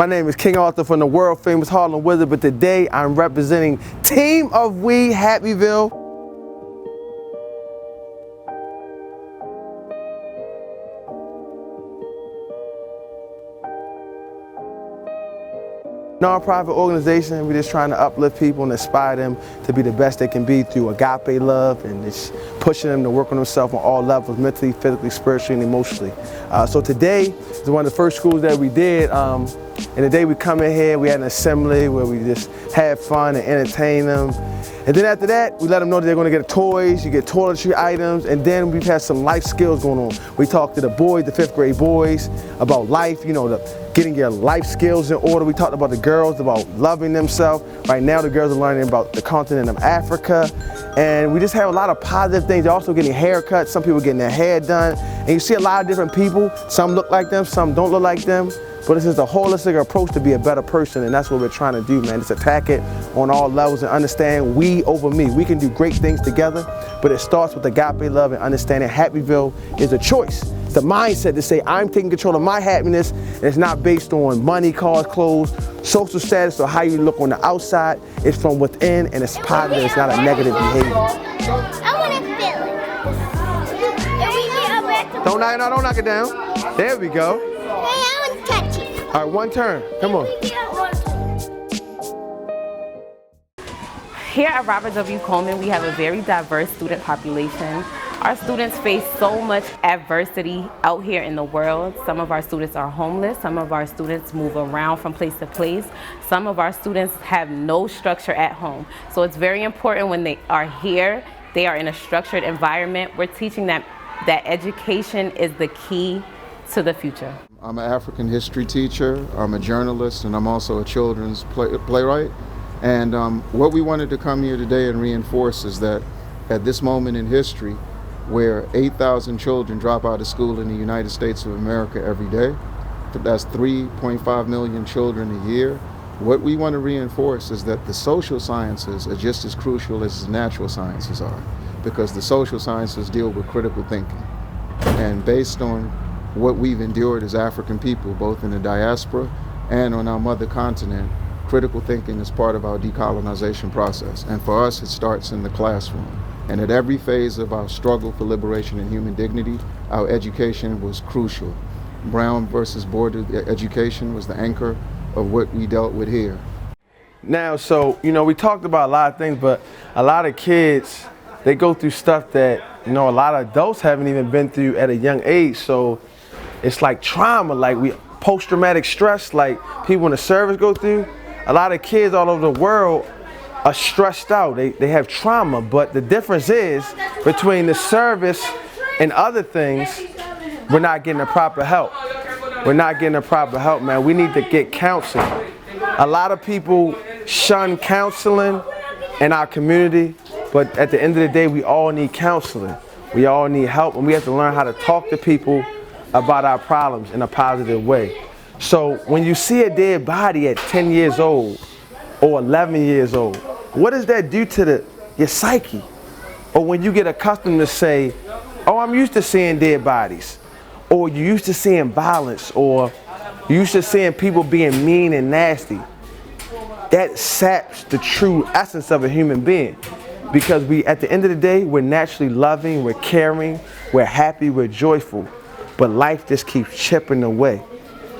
My name is King Arthur from the world famous Harlem Wizards, but today I'm representing Team of We Happyville. Non-profit organization, we're just trying to uplift people and inspire them to be the best they can be through agape love and just pushing them to work on themselves on all levels, mentally, physically, spiritually, and emotionally. So today is one of the first schools that we did. And the day we come in here, we had an assembly where we just had fun and entertain them. And then after that, we let them know that they're going to get toys, you get toiletry items, and then we've had some life skills going on. We talked to the boys, the 5th grade boys, about life, you know, getting your life skills in order. We talked about the girls, about loving themselves. Right now, the girls are learning about the continent of Africa. And we just have a lot of positive things. They're also getting haircuts, some people getting their hair done. And you see a lot of different people. Some look like them, some don't look like them. But this is a holistic approach to be a better person, and that's what we're trying to do, man. Just attack it on all levels and understand we over me. We can do great things together, but it starts with agape love and understanding Happyville is a choice. The mindset to say, I'm taking control of my happiness, and it's not based on money, cars, clothes, social status, or how you look on the outside. It's from within, and it's positive. It's not a negative behavior. I want to feel it. And we get up at the Don't knock it down. There we go. Hey, I want to touch it. All right, one turn. Come on. Here at Robert W. Coleman, we have a very diverse student population. Our students face so much adversity out here in the world. Some of our students are homeless. Some of our students move around from place to place. Some of our students have no structure at home. So it's very important when they are here, they are in a structured environment. We're teaching them that education is the key to the future. I'm an African history teacher, I'm a journalist, and I'm also a children's playwright. And what we wanted to come here today and reinforce is that at this moment in history, where 8,000 children drop out of school in the United States of America every day, that's 3.5 million children a year, what we want to reinforce is that the social sciences are just as crucial as the natural sciences are, because the social sciences deal with critical thinking. And based on what we've endured as African people, both in the diaspora and on our mother continent, critical thinking is part of our decolonization process. And for us, it starts in the classroom. And at every phase of our struggle for liberation and human dignity, our education was crucial. Brown versus Board education was the anchor of what we dealt with here. Now, so, you know, we talked about a lot of things, but a lot of kids, they go through stuff that, you know, a lot of adults haven't even been through at a young age. So it's like trauma, like post-traumatic stress, like people in the service go through. A lot of kids all over the world are stressed out. They have trauma, but the difference is between the service and other things, we're not getting the proper help. We're not getting the proper help, man. We need to get counseling. A lot of people shun counseling in our community, but at the end of the day, we all need counseling. We all need help, and we have to learn how to talk to people about our problems in a positive way. So when you see a dead body at 10 years old or 11 years old, what does that do to your psyche? Or when you get accustomed to say, oh, I'm used to seeing dead bodies, or you're used to seeing violence, or you're used to seeing people being mean and nasty, that saps the true essence of a human being. Because at the end of the day, we're naturally loving, we're caring, we're happy, we're joyful. But life just keeps chipping away.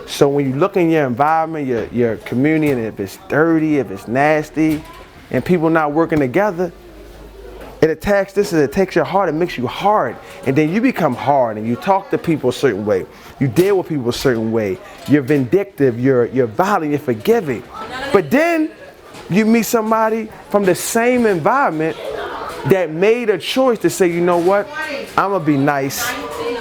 So when you look in your environment, your community, and if it's dirty, if it's nasty, and people not working together, it attacks this and it takes your heart, it makes you hard. And then you become hard and you talk to people a certain way. You deal with people a certain way. You're vindictive, you're violent, you're forgiving. But then you meet somebody from the same environment that made a choice to say, you know what, I'm gonna be nice.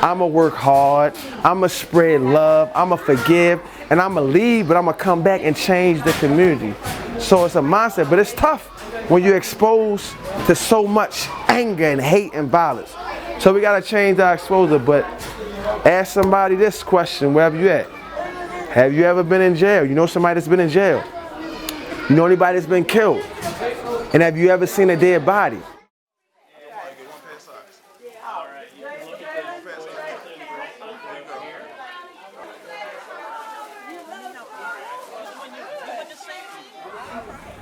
I'm gonna work hard, I'm gonna spread love, I'm gonna forgive, and I'm gonna leave, but I'm gonna come back and change the community. So it's a mindset, but it's tough when you're exposed to so much anger and hate and violence. So we gotta change our exposure, but ask somebody this question, wherever you at. Have you ever been in jail? You know somebody that's been in jail? You know anybody that's been killed? And have you ever seen a dead body?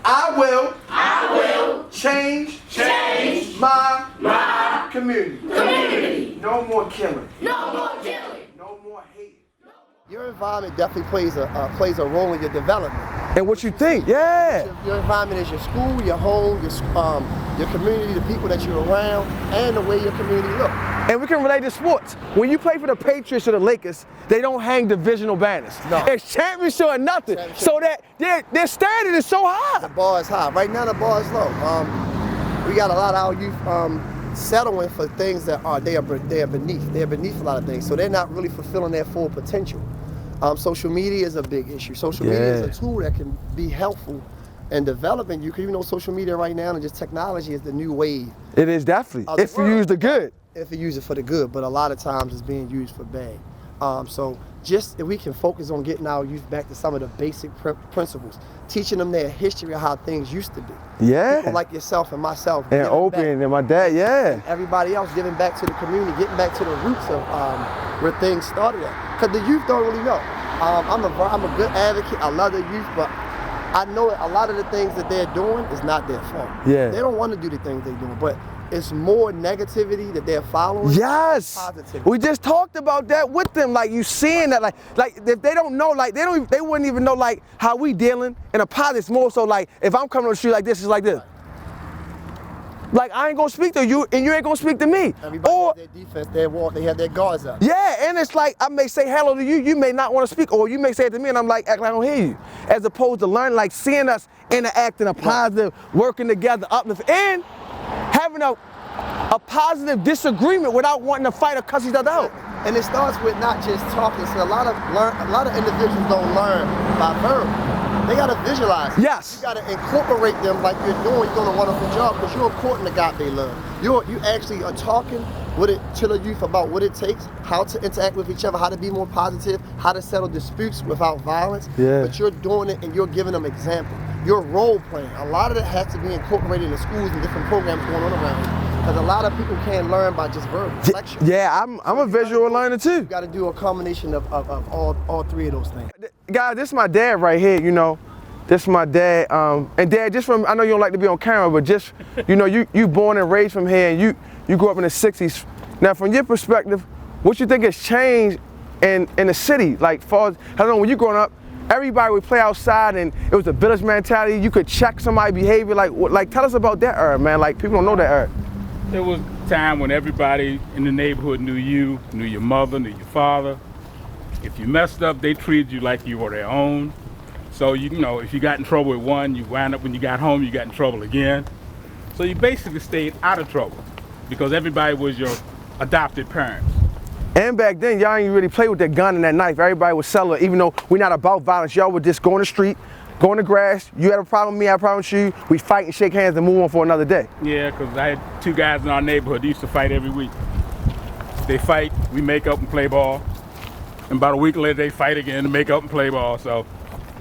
I will change my community. No more killing. No more hating. Your environment definitely plays a role in your development. And what you think? Yeah. Your environment is your school, your home, your community, the people that you're around, and the way your community looks. And we can relate to sports. When you play for the Patriots or the Lakers, they don't hang divisional banners. No. It's championship or nothing. So that their standard is so high. The bar is high. Right now the bar is low. We got a lot of our youth settling for things that they are beneath. They're beneath a lot of things. So they're not really fulfilling their full potential. Social media is a big issue. Social media is a tool that can be helpful in developing you. Because you know social media right now and just technology is the new wave. It is definitely. If you use the good. If you use it for the good, but a lot of times it's being used for bad. So just if we can focus on getting our youth back to some of the basic principles, teaching them their history of how things used to be. Yeah. People like yourself and myself. And Open and my dad, And everybody else giving back to the community, getting back to the roots of where things started at. Because the youth don't really know. I'm a good advocate. I love the youth, but I know a lot of the things that they're doing is not their fault. Yeah. They don't want to do the things they're doing, but it's more negativity that they're following. Yes. Positivity. We just talked about that with them. Like you seeing that, like if they don't know, like they wouldn't even know like how we dealing in a positive. It's more so like if I'm coming on the street like this, it's like this. Like I ain't gonna speak to you and you ain't gonna speak to me. Everybody has their defense, they have their guards up. Yeah, and it's like I may say hello to you, you may not want to speak, or you may say it to me and I'm like, act like I don't hear you. As opposed to learning, like seeing us interact in a positive, working together, uplift, and having a positive disagreement without wanting to fight or cuss each other out. And it starts with not just talking. So a lot of individuals don't learn by verbal. They gotta visualize. Yes. You gotta incorporate them like you're doing a wonderful job because you're courting the God they love. You actually are talking to the youth about what it takes, how to interact with each other, how to be more positive, how to settle disputes without violence. Yeah. But you're doing it and you're giving them example. You're role playing. A lot of that has to be incorporated in the schools and different programs going on around you. Because a lot of people can't learn by just verbal lecture. Yeah, I'm a visual learner too. You got to do a combination of all three of those things. Guys, this is my dad right here, you know. This is my dad. And Dad, just from, I know you don't like to be on camera, but just, you know, you born and raised from here and you grew up in the 60s. Now, from your perspective, what you think has changed in the city? Like, I don't know, when you growing up, everybody would play outside and it was a village mentality. You could check somebody's behavior. Like tell us about that era, man. Like, people don't know that era. There was a time when everybody in the neighborhood knew you, knew your mother, knew your father. If you messed up, they treated you like you were their own. So, you know, if you got in trouble with one, you wound up when you got home, you got in trouble again. So you basically stayed out of trouble because everybody was your adopted parents. And back then, y'all ain't really play with that gun and that knife. Everybody would sell it, even though we're not about violence. Y'all would just go in the street, go in the grass. You had a problem with me, I had a problem with you. We fight and shake hands and move on for another day. Yeah, because I had two guys in our neighborhood that used to fight every week. They fight, we make up and play ball. And about a week later, they fight again to make up and play ball. So,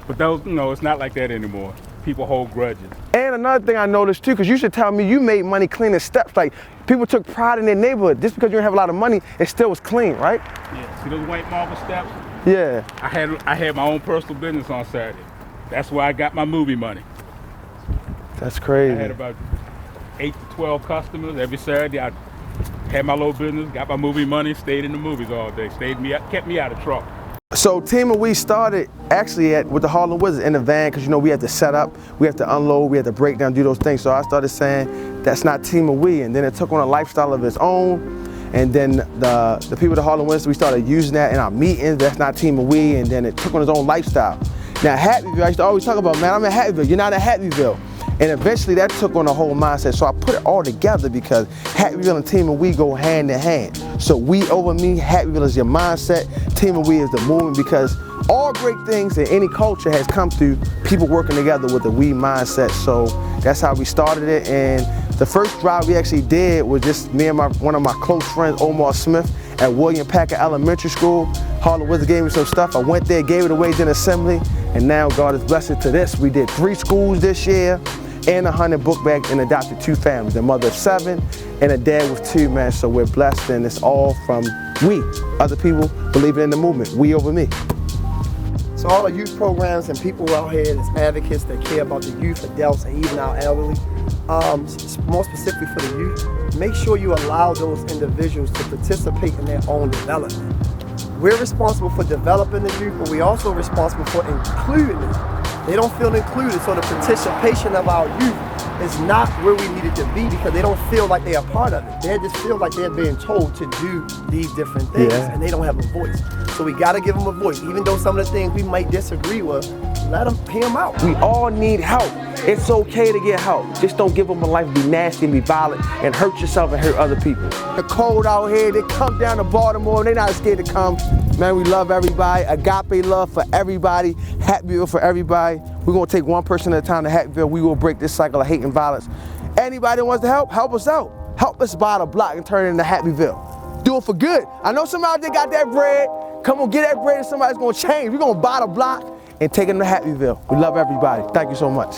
but those, you know, it's not like that anymore. People hold grudges. And another thing I noticed too, because you should tell me you made money cleaning steps. Like, people took pride in their neighborhood. Just because you didn't have a lot of money, it still was clean, right? Yeah, see those white marble steps? Yeah. I had my own personal business on Saturday. That's where I got my movie money. That's crazy. I had about 8 to 12 customers every Saturday. I had my little business, got my movie money, stayed in the movies all day, kept me out of trouble. So Team of We started actually with the Harlem Wizards in the van because, you know, we had to set up, we had to unload, we had to break down, do those things. So I started saying that's not Team of We, and then it took on a lifestyle of its own. And then the people at the Harlem Wizards, we started using that in our meetings. That's not Team of We, and then it took on its own lifestyle. Now Happyville, I used to always talk about, man, I'm in Happyville, you're not in Happyville. And eventually that took on a whole mindset. So I put it all together because Happyville and Team of We go hand in hand. So we over me, Happyville is your mindset, Team of We is the movement, because all great things in any culture has come through people working together with the we mindset. So that's how we started it. And the first drive we actually did was just me and one of my close friends, Omar Smith, at William Packer Elementary School. Harlem Wizards gave me some stuff. I went there, gave it away to an assembly, and now God has blessed it to this. We did 3 schools this year, and 100 book bags, and adopted 2 families, a mother of 7 and a dad with 2, man. So we're blessed, and it's all from we. Other people believe in the movement, we over me. So So all the youth programs and people out here that's advocates that care about the youth, adults, and even our elderly, more specifically for the youth, make sure you allow those individuals to participate in their own development. We're responsible for developing the youth, but we're also responsible for including them. They don't feel included, so the participation of our youth is not where we need it to be because they don't feel like they're a part of it. They just feel like they're being told to do these different things and they don't have a voice. So we gotta give them a voice. Even though some of the things we might disagree with, let them hear them out. We all need help. It's okay to get help. Just don't give them a life, be nasty and be violent and hurt yourself and hurt other people. The cold out here, they come down to Baltimore, they're not scared to come. Man, we love everybody. Agape love for everybody. Happyville for everybody. We're gonna take one person at a time to Happyville. We will break this cycle of hate and violence. Anybody that wants to help us out. Help us buy the block and turn it into Happyville. Do it for good. I know somebody out there got that bread. Come on, get that bread and somebody's gonna change. We're gonna buy the block and take it to Happyville. We love everybody. Thank you so much.